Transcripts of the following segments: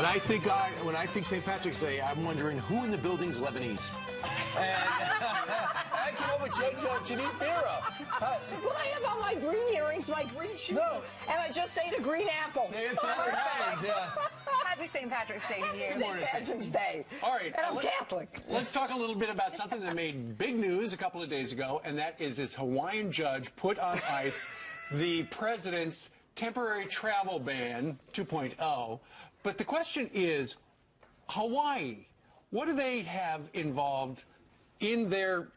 I think St. Patrick's Day, I'm wondering who in the building's Lebanese. And I came over Judge Jeanine Pirro. But I have on my green earrings, my green shoes, and I just ate a green apple. It's all right, happens, yeah. Happy St. Patrick's Day to you. St. Patrick's Day. All right. And I'm Catholic. Let's talk a little bit about something that made big news a couple of days ago, and that is this Hawaiian judge put on ice the president's temporary travel ban 2.0. But the question is, Hawaii, what do they have involved in their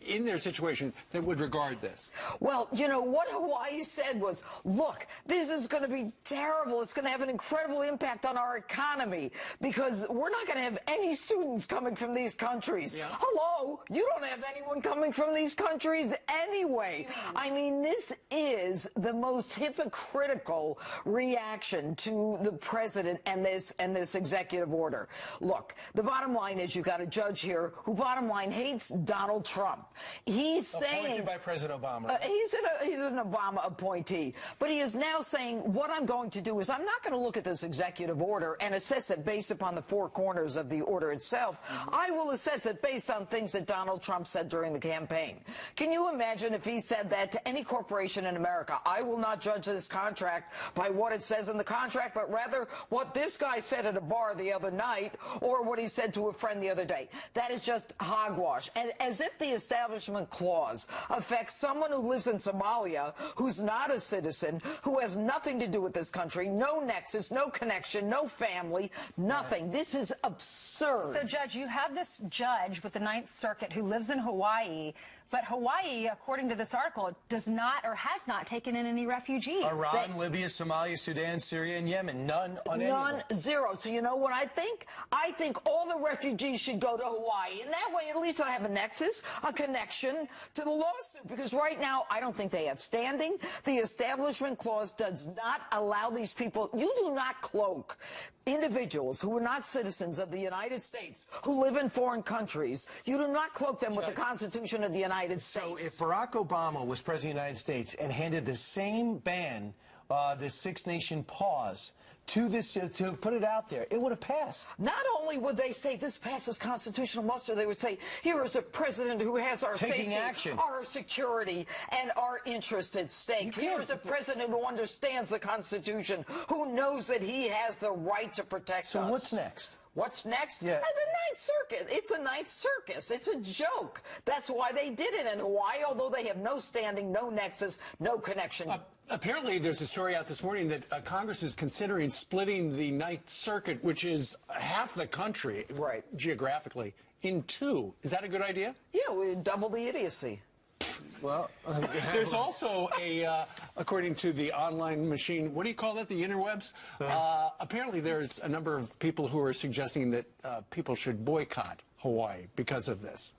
in their situation that would regard this? Well, you know, what Hawaii said was, look, this is going to be terrible. It's going to have an incredible impact on our economy because we're not going to have any students coming from these countries. Yeah. Hello, you don't have anyone coming from these countries anyway. I mean, this is the most hypocritical reaction to the president and this executive order. Look, the bottom line is you've got a judge here who, bottom line, hates Donald Trump. He's saying... Appointed by President Obama. He's an Obama appointee. But he is now saying, what I'm going to do is I'm not going to look at this executive order and assess it based upon the four corners of the order itself. I will assess it based on things that Donald Trump said during the campaign. Can you imagine if he said that to any corporation in America? I will not judge this contract by what it says in the contract, but rather what this guy said at a bar the other night or what he said to a friend the other day. That is just hogwash. And as if the Establishment Clause affects someone who lives in Somalia, who's not a citizen, who has nothing to do with this country, no nexus, no connection, no family, nothing. Right. This is absurd. So, Judge, you have this judge with the Ninth Circuit who lives in Hawaii, but Hawaii, according to this article, does not or has not taken in any refugees. Iran, Libya, Somalia, Sudan, Syria, and Yemen. None on any. None, zero. So you know what I think? I think all the refugees should go to Hawaii. And that way, at least I have a nexus, a connection to the lawsuit. Because right now, I don't think they have standing. The Establishment Clause does not allow these people. You do not cloak individuals who are not citizens of the United States, who live in foreign countries. You do not cloak them with the Constitution of the United States. So if Barack Obama was president of the United States and handed the same ban, this six-nation pause, to put it out there, it would have passed. Not only would they say this passes constitutional muster, they would say, here is a president who has our taking safety, action, our security, and our interest at stake. Here is a president who understands the Constitution, who knows that he has the right to protect us. So what's next? What's next? Yeah. The Ninth Circuit. It's a Ninth Circus. It's a joke. That's why they did it in Hawaii, although they have no standing, no nexus, no connection. Apparently, there's a story out this morning that Congress is considering splitting the Ninth Circuit, which is half the country, right, geographically, in two. Is that a good idea? Yeah, we double the idiocy. Well, there's also according to the online machine, what do you call that, the interwebs? Apparently there's a number of people who are suggesting that people should boycott Hawaii because of this.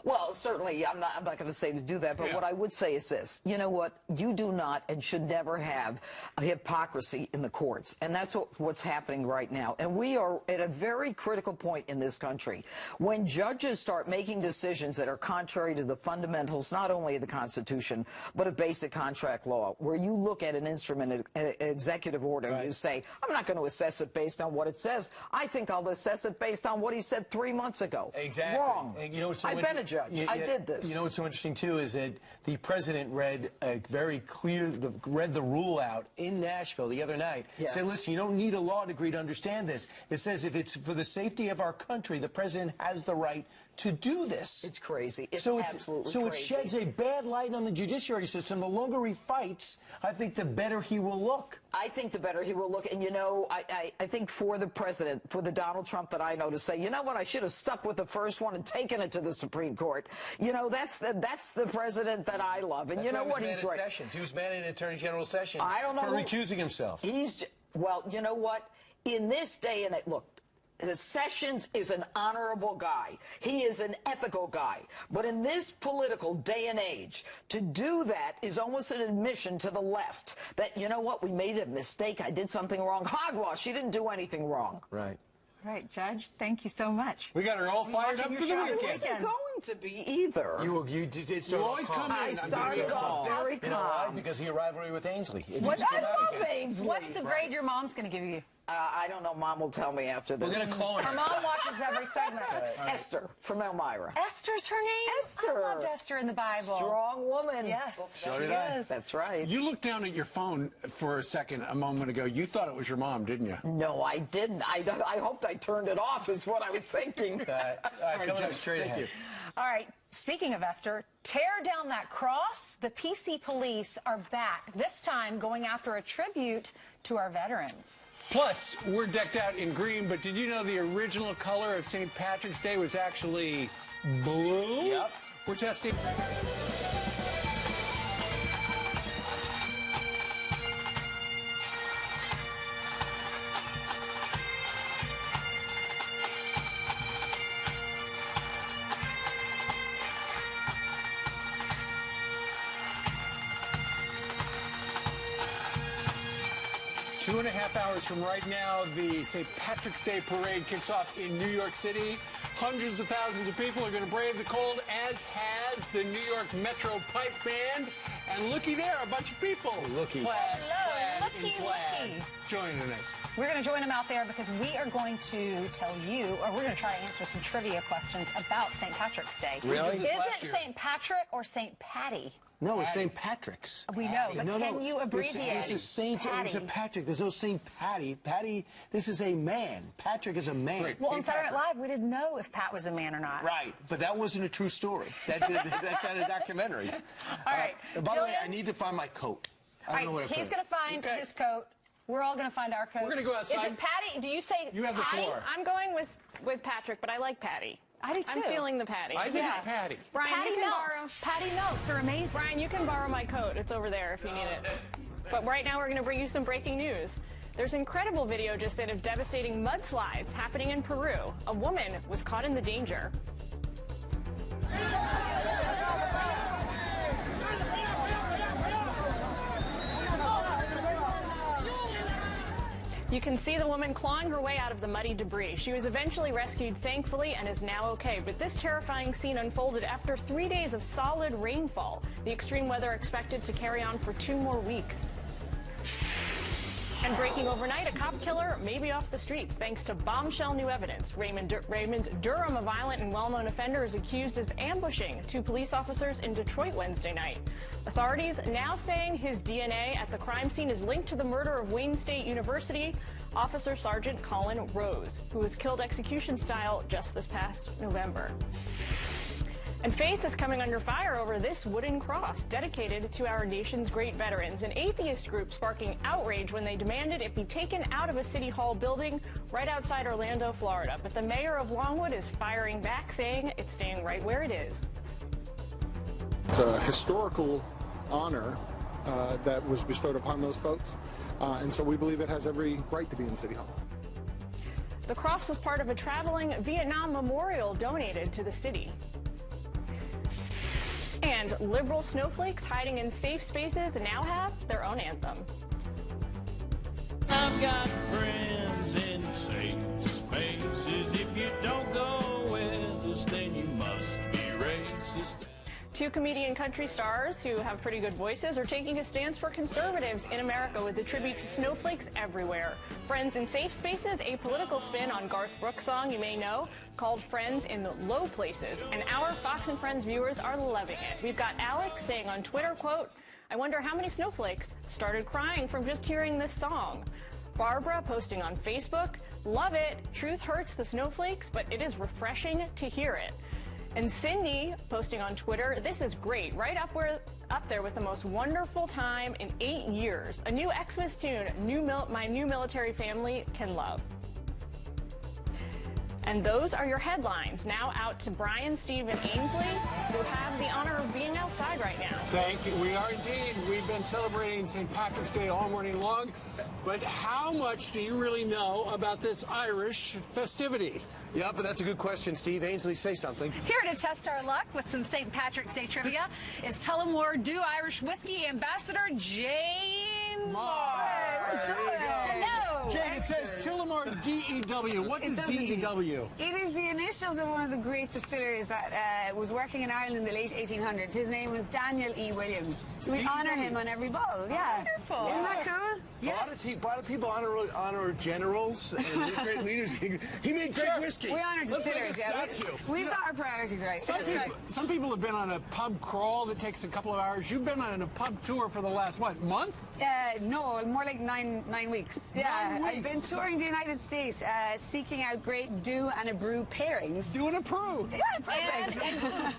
Well, certainly, I'm not going to say to do that, but what I would say is this. You know what? You do not and should never have a hypocrisy in the courts. And that's what's happening right now. And we are at a very critical point in this country. When judges start making decisions that are contrary to the fundamentals, not only of the Constitution, but of basic contract law, where you look at an instrument, an executive order, and you say, I'm not going to assess it based on what it says. I think I'll assess it based on what he said 3 months ago. Exactly. Wrong. And you know, I've been a judge. I did this. You know what's so interesting, too, is that the president read a very clear, read the rule out in Nashville the other night. Said, listen, you don't need a law degree to understand this. It says if it's for the safety of our country, the president has the right to do this. It's crazy. It's absolutely crazy. So it sheds a bad light on the judiciary system. The longer he fights, I think the better he will look. I think the better he will look. And, you know, I think for the president, for the Donald Trump that I know, to say, you know what, I should have stuck with the first one and taken it to the Supreme Court. You know, that's the president that I love. And you know what, he's right. Sessions. He was mad at Attorney General Sessions for recusing himself. Well, you know what? In this day and age, look, Sessions is an honorable guy. He is an ethical guy. But in this political day and age, to do that is almost an admission to the left that, you know what, we made a mistake. I did something wrong. Hogwash. She didn't do anything wrong. Right. All right, Judge, thank you so much. We got her all fired up for the weekend. It wasn't going to be either. You did start always come in. I started off very calm. You know why? Because of your rivalry with Ainsley. I love Ainsley. What's the grade your mom's going to give you? I don't know. Mom will tell me after this. We're going to call her. Her mom watches every segment. Esther from Elmira. Esther's her name? Esther. I loved Esther in the Bible. Strong woman. Yes. So did I. That's right. You looked down at your phone for a second a moment ago. You thought it was your mom, didn't you? No, I didn't. I hoped I turned it off is what I was thinking. All right, coming up straight ahead. you. All right, speaking of Esther, tear down that cross. The PC police are back, this time going after a tribute to our veterans. Plus, we're decked out in green, but did you know the original color of St. Patrick's Day was actually blue? Yep. We're testing. 2.5 hours from right now, the St. Patrick's Day Parade kicks off in New York City. Hundreds of thousands of people are going to brave the cold, as has the New York Metro Pipe Band. And looky there, a bunch of people. Looky. Plaid, Hello, in looky, plaid, looky. joining us. We're going to join them out there because we are going to tell you, or we're going to try to answer some trivia questions about St. Patrick's Day. Really? Is it St. Patrick or St. Patty? No, it's St. Patrick's. We know, but No, can you abbreviate? It's a Saint. Patty. It's a Patrick. There's no Saint Patty. Patty. This is a man. Patrick is a man. Right. Well, on St. Saturday Night Live, we didn't know if Pat was a man or not. Right, but that wasn't a true story. That's not a documentary. All right. By the way, Gillian? I need to find my coat. I All don't know what right, I he's put. going to find Okay. his coat. We're all going to find our coat. We're gonna go outside. Is it Patty? Do you say You have the Patty? floor. I'm going with Patrick, but I like Patty. I do too. I'm feeling the Patty. I think Yeah. it's Patty. Brian, Patty you can melts. borrow. Patty melts are amazing. Brian, you can borrow my coat. It's over there if you need it. But right now we're going to bring you some breaking news. There's incredible video just in of devastating mudslides happening in Peru. A woman was caught in the danger. You can see the woman clawing her way out of the muddy debris. She was eventually rescued, thankfully, and is now okay. But this terrifying scene unfolded after 3 days of solid rainfall. The extreme weather expected to carry on for 2 more weeks. And breaking overnight, a cop killer may be off the streets thanks to bombshell new evidence. Raymond Durham, a violent and well-known offender, is accused of ambushing 2 police officers in Detroit Wednesday night. Authorities now saying his DNA at the crime scene is linked to the murder of Wayne State University Officer Sergeant Colin Rose, who was killed execution-style just this past November. And faith is coming under fire over this wooden cross dedicated to our nation's great veterans. An atheist group sparking outrage when they demanded it be taken out of a city hall building right outside Orlando, Florida. But the mayor of Longwood is firing back, saying it's staying right where it is. It's a historical honor that was bestowed upon those folks, and so we believe it has every right to be in City Hall. The cross was part of a traveling Vietnam memorial donated to the city. And liberal snowflakes hiding in safe spaces now have their own anthem. I've got friends in safe spaces. If you don't go with us, then you must be racist. 2 comedian country stars who have pretty good voices are taking a stance for conservatives in America with a tribute to snowflakes everywhere. Friends in Safe Spaces, a political spin on Garth Brooks' song you may know, called Friends in the Low Places. And our Fox and Friends viewers are loving it. We've got Alex saying on Twitter, quote, "I wonder how many snowflakes started crying from just hearing this song." Barbara posting on Facebook, "Love it. Truth hurts the snowflakes, but it is refreshing to hear it." And Cindy posting on Twitter, "This is great, right up there with the most wonderful time in 8 years. A new Xmas tune, my new military family can love." And those are your headlines. Now out to Brian, Steve, and Ainsley, who have the honor of being outside right now. Thank you. We are indeed. We've been celebrating St. Patrick's Day all morning long. But how much do you really know about this Irish festivity? Yeah, but that's a good question, Steve. Ainsley, say something. Here to test our luck with some St. Patrick's Day trivia is Tullamore Dew Irish Whiskey Ambassador Jane Moore. There you go. Hello. Jane, it says Tullamore Tullamore DEW. What is DEW? It is the initials of one of the great distillers that was working in Ireland in the late 1800s. His name was Daniel E. Williams. So we honour him on every bottle. Yeah. Wonderful. Isn't that cool? Yes. A lot of people honor generals and great leaders. He made great whiskey. We honour distillers, yeah. We've got our priorities right. Some people have been on a pub crawl that takes a couple of hours. You've been on a pub tour for the last, what, month? No, more like nine weeks. Yeah, 9 weeks. I've been touring the United States, seeking out great do and a brew pairings. Do and a brew. Yeah, perfect.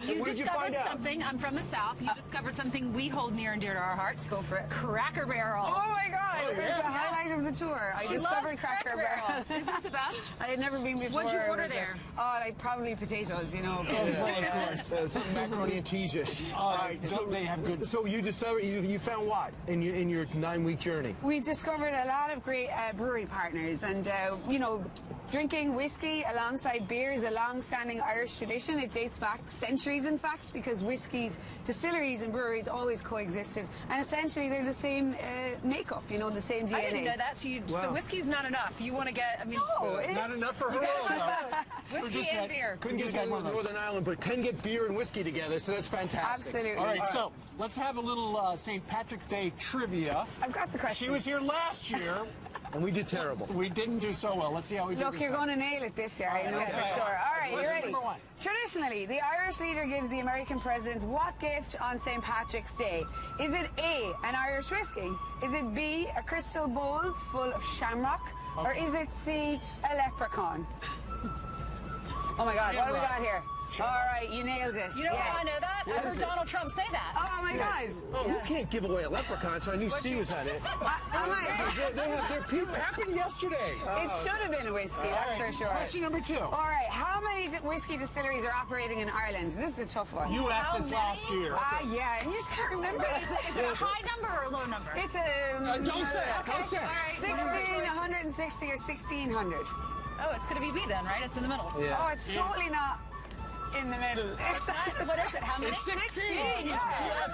And you discovered something. I'm from the South. You discovered something we hold near and dear to our hearts. Go for it. Cracker Barrel. Oh my God! It was the highlight of the tour. I discovered Cracker Barrel. Isn't it the best? I had never been before. What'd you order there? Like probably potatoes, you know. Of course. Some macaroni and cheese-ish. All right. So they have good. So you discovered you found what in your 9-week journey? We discovered a lot of great brewery partners, and you know, drinking whiskey alongside beer is a long-standing Irish tradition. It dates back centuries, in fact, because whiskeys, distilleries, and breweries always coexisted, and essentially they're the same makeup. You know, the same DNA. I didn't know that. So whiskey's not enough. You want to get? I mean, no, It's not enough for her. whiskey and beer. Couldn't get together with Northern Ireland, but can get beer and whiskey together, so that's fantastic. Absolutely. All right, so let's have a little St. Patrick's Day trivia. I've got the question. She was here last year. And we did terrible. We didn't do so well. Let's see how we do. Look, you're going to nail it this year, I know for sure. All right, you ready? Number one. Traditionally, the Irish leader gives the American president what gift on St. Patrick's Day? Is it A, an Irish whiskey? Is it B, a crystal bowl full of shamrock? Or is it C, a leprechaun? Oh my God, what do we got here? All right, you nailed it. You know how I know that? I heard Donald Trump say that. Oh my God. Oh, you can't give away a leprechaun, so I knew C was on it. They're people. Happened yesterday. It should have been a whiskey, that's for sure. Question number 2. All right, how many whiskey distilleries are operating in Ireland? This is a tough one. You asked us last year. Yeah, and you just can't remember. Is it a high number or a low number? It's a... Don't say it. Don't say it. All right. 16, 160, or 1,600. Oh, it's going to be B then, right? It's in the middle. Yeah. Oh, it's totally not in the middle. What is it? How many? It's 16. Yeah.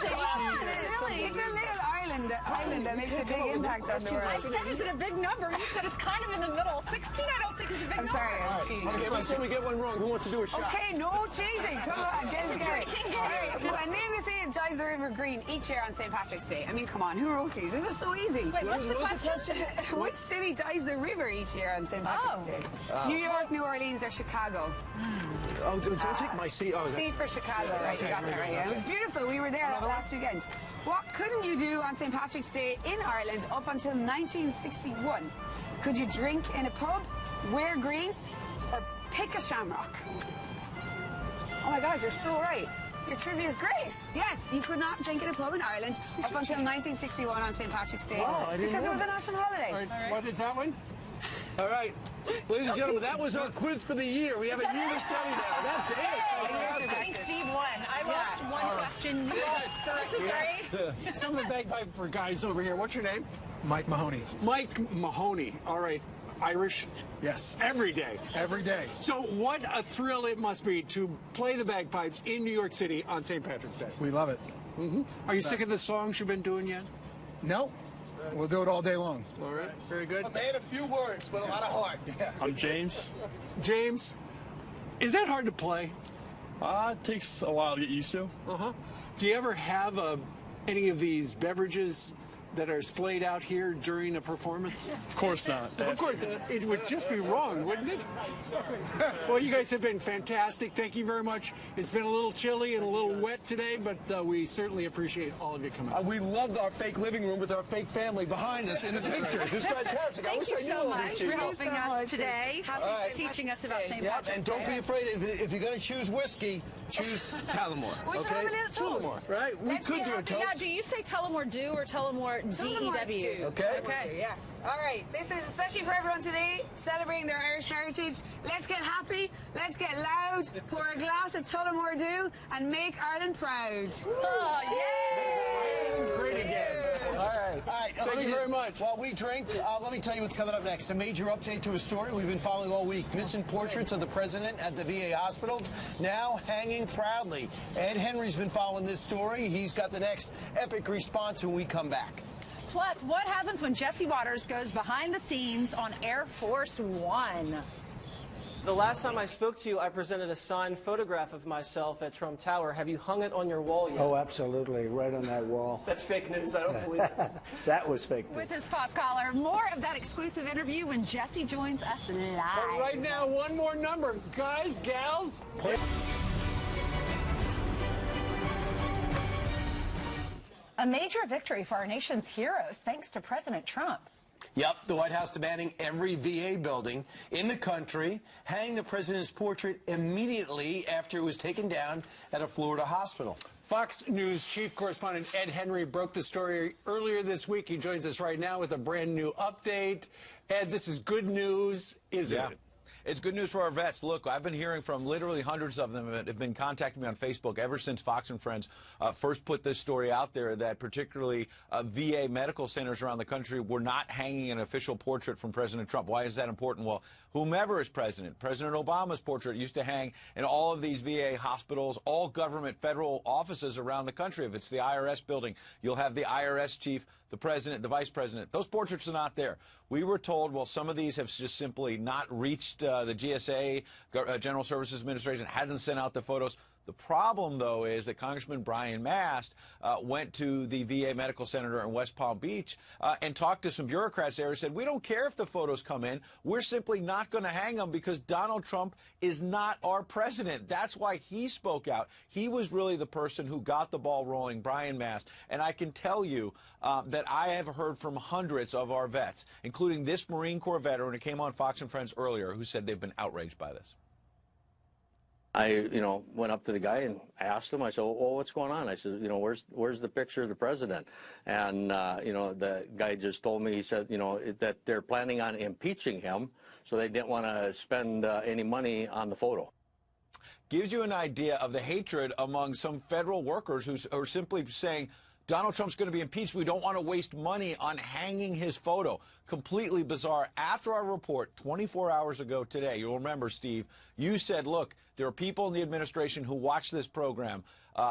Really? It's a little island that makes a big impact on the world. I said, is it a big number? You said it's kind of in the middle. 16, I don't think is a big number. I'm sorry, I was cheating. Okay, let's say we get one wrong. Who wants to do a shot? Okay, no cheating. Come on, get it together. All right, well, name the city that dyes the river green each year on St. Patrick's Day. I mean, come on, who wrote these? This is so easy. Wait, what's the question? Which city dyes the river each year on St. Patrick's Day? New York, New Orleans, or Chicago? Oh, don't take my C. Oh, C for Chicago, right? You got that right. Yeah. It was beautiful. We were there last weekend. What couldn't you do on St. Patrick's Day in Ireland up until 1961? Could you drink in a pub, wear green, or pick a shamrock? Oh my God, you're so right. Your trivia is great. Yes, you could not drink in a pub in Ireland up until 1961 on St. Patrick's Day because it was a national holiday. All right. What is that one? All right. Ladies and gentlemen, that was our quiz for the year. We have a year to study now. That's it. I think Steve won. I lost one question. You lost 3. Some of the bagpiper guys over here. What's your name? Mike Mahoney. Mike Mahoney. All right. Irish? Yes. Every day. Every day. So what a thrill it must be to play the bagpipes in New York City on St. Patrick's Day. We love it. Are you sick of the songs you've been doing yet? No. We'll do it all day long. All right. Very good. A man of few words, but a lot of heart. Yeah. I'm James. James, is that hard to play? It takes a while to get used to. Do you ever have any of these beverages that are splayed out here during a performance? Of course not. Of course, it would just be wrong, wouldn't it? Well, you guys have been fantastic. Thank you very much. It's been a little chilly and a little wet today, but we certainly appreciate all of you coming. We loved our fake living room with our fake family behind us in the pictures. It's fantastic. I wish I knew all these for people. helping us today. Teaching us about St. Patrick's Day. And don't be afraid, if you're going to choose whiskey, choose Tullamore. We should have a little toast. Right? We could do a toast. Now, do you say Tullamore Do or Tullamore DEW? Okay. Yes. All right. This is especially for everyone today, celebrating their Irish heritage. Let's get happy. Let's get loud. Pour a glass of Tullamore Dew and make Ireland proud. Oh, yay! Great again. All right. Thank you very much. While we drink, let me tell you what's coming up next. A major update to a story we've been following all week. Missing portraits of the president at the VA hospital, now hanging proudly. Ed Henry's been following this story. He's got the next epic response when we come back. Plus, what happens when Jesse Waters goes behind the scenes on Air Force One? The last time I spoke to you, I presented a signed photograph of myself at Trump Tower. Have you hung it on your wall yet? Oh, absolutely. Right on that wall. That's fake news. I don't believe it. That was fake news. With his pop collar, more of that exclusive interview when Jesse joins us live. But right now, one more number. Guys, gals. A major victory for our nation's heroes, thanks to President Trump. Yep, the White House demanding every VA building in the country hang the president's portrait immediately after it was taken down at a Florida hospital. Fox News chief correspondent Ed Henry broke the story earlier this week. He joins us right now with a brand new update. Ed, this is good news, isn't it? It's good news for our vets. Look, I've been hearing from literally hundreds of them that have been contacting me on Facebook ever since Fox and Friends first put this story out there, that particularly VA medical centers around the country were not hanging an official portrait from President Trump. Why is that important? Well, whomever is president, President Obama's portrait used to hang in all of these VA hospitals, all government federal offices around the country. If it's the IRS building, you'll have the IRS chief, the president, the vice president. Those portraits are not there. We were told, well, some of these have just simply not reached the GSA, General Services Administration, hasn't sent out the photos. The problem, though, is that Congressman Brian Mast went to the VA Medical Center in West Palm Beach and talked to some bureaucrats there and said, we don't care if the photos come in. We're simply not going to hang them because Donald Trump is not our president. That's why he spoke out. He was really the person who got the ball rolling, Brian Mast. And I can tell you that I have heard from hundreds of our vets, including this Marine Corps veteran who came on Fox and Friends earlier, who said they've been outraged by this. I, went up to the guy and asked him, I said, well, what's going on? I said, where's the picture of the president? And, the guy just told me, he said, that they're planning on impeaching him, so they didn't want to spend any money on the photo. Gives you an idea of the hatred among some federal workers who are simply saying, Donald Trump's going to be impeached. We don't want to waste money on hanging his photo. Completely bizarre. After our report 24 hours ago today, you'll remember, Steve, you said, look, there are people in the administration who watch this program.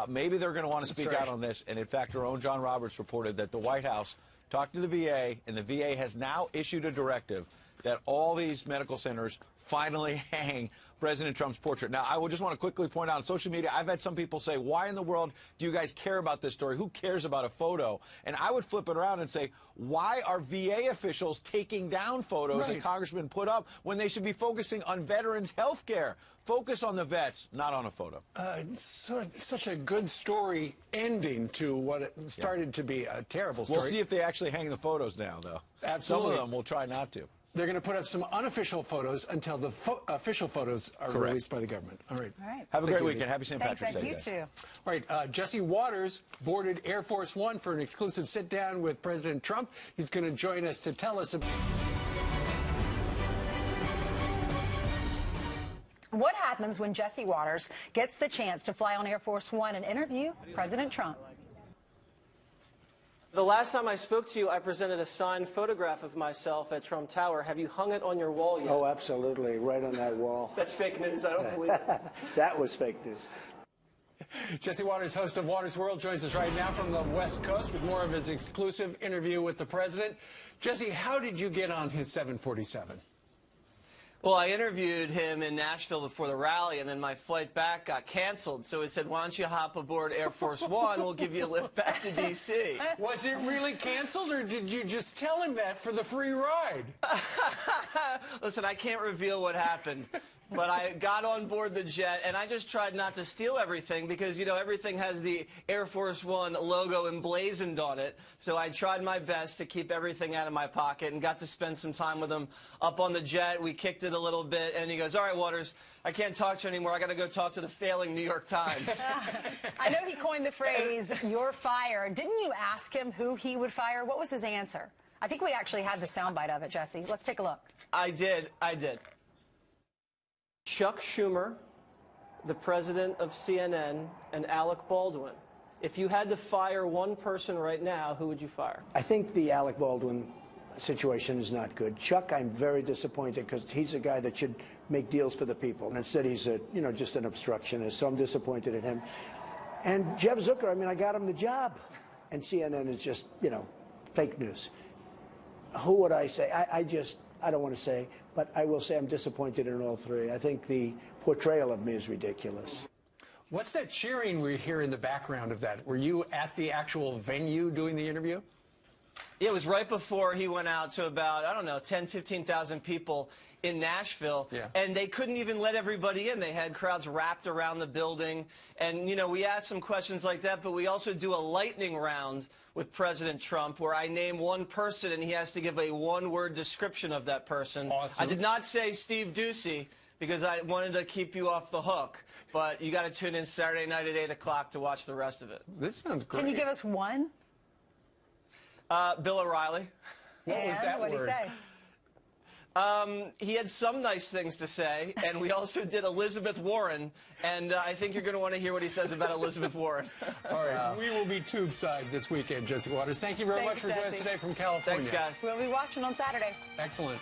Maybe they're going to want to speak out on this. And in fact, our own John Roberts reported that the White House talked to the VA, and the VA has now issued a directive that all these medical centers finally hang President Trump's portrait. Now, I would just want to quickly point out on social media, I've had some people say, why in the world do you guys care about this story? Who cares about a photo? And I would flip it around and say, why are VA officials taking down photos that congressmen put up when they should be focusing on veterans' health care? Focus on the vets, not on a photo. Such a good story ending to what it started to be a terrible story. We'll see if they actually hang the photos now, though. Absolutely. Some of them will try not to. They're going to put up some unofficial photos until the official photos are released by the government. All right. Have a great weekend. Happy St. Patrick's Day. Thanks, you too. All right. Jesse Waters boarded Air Force One for an exclusive sit-down with President Trump. He's going to join us to tell us about... What happens when Jesse Waters gets the chance to fly on Air Force One and interview President Trump? The last time I spoke to you, I presented a signed photograph of myself at Trump Tower. Have you hung it on your wall yet? Oh, absolutely. Right on that wall. That's fake news. I don't believe it. That was fake news. Jesse Waters, host of Waters World, joins us right now from the West Coast with more of his exclusive interview with the president. Jesse, how did you get on his 747? Well, I interviewed him in Nashville before the rally, and then my flight back got canceled. So he said, why don't you hop aboard Air Force One? We'll give you a lift back to D.C. Was it really canceled, or did you just tell him that for the free ride? Listen, I can't reveal what happened. But I got on board the jet, and I just tried not to steal everything because, everything has the Air Force One logo emblazoned on it. So I tried my best to keep everything out of my pocket and got to spend some time with him up on the jet. We kicked it a little bit, and he goes, all right, Waters, I can't talk to you anymore. I got to go talk to the failing New York Times. I know he coined the phrase, you're fired. Didn't you ask him who he would fire? What was his answer? I think we actually had the soundbite of it, Jesse. Let's take a look. I did. Chuck Schumer, the president of CNN, and Alec Baldwin. If you had to fire one person right now, who would you fire? I think the Alec Baldwin situation is not good. Chuck, I'm very disappointed because he's a guy that should make deals for the people. And instead he's just an obstructionist, so I'm disappointed in him. And Jeff Zucker, I got him the job. And CNN is just, fake news. Who would I say? I don't want to say, but I will say I'm disappointed in all three. I think the portrayal of me is ridiculous. What's that cheering we hear in the background of that? Were you at the actual venue doing the interview? It was right before he went out to about, I don't know, 10, 15,000 people in Nashville. Yeah. And they couldn't even let everybody in. They had crowds wrapped around the building. And, you know, we asked some questions like that, but we also do a lightning round with President Trump where I name one person and he has to give a one-word description of that person. Awesome. I did not say Steve Ducey because I wanted to keep you off the hook. But you got to tune in Saturday night at 8 o'clock to watch the rest of it. This sounds great. Can you give us one? Bill O'Reilly. What was that What did he word? say? He had some nice things to say, and we also did Elizabeth Warren, and I think you're going to want to hear what he says about Elizabeth Warren. All right, we will be tube-side this weekend, Jessica Waters. Thank you very much for joining us today from California. Thanks, guys. We'll be watching on Saturday. Excellent.